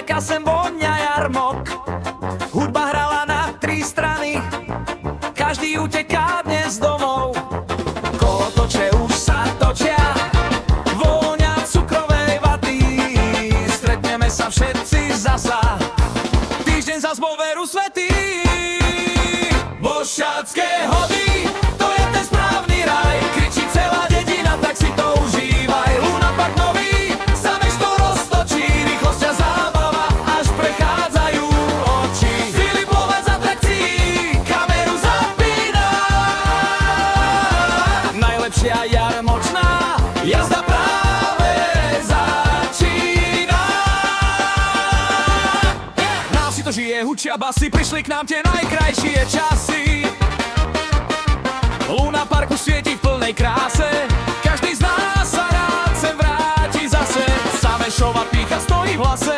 Zďaleka sem vonia jarmok. Hudba hrala na 3 strany, každý uteká dnes domov. Kolotoče už sa točia, vôňa cukrovej vaty. Stretneme sa všetci zasa, týždeň zas vo veru svätý. Bošťacké hody, to je ten správny raj, kričí celá dedina, tak si to užívaj. Luna Park nový, sa mesto roztočí, rýchlosť a zábava, až prechádzajú oči. Filipovec atrakcií, kameru zapína, najlepšia jarmočná jazda práve začína. Nás si to žije, hučia basy, prišli k nám tie najkrajšie časy. Luna Parku svieti v plnej kráse, každý z nás sa rád sem vráti zase. Samešova pýcha stojí v hlase,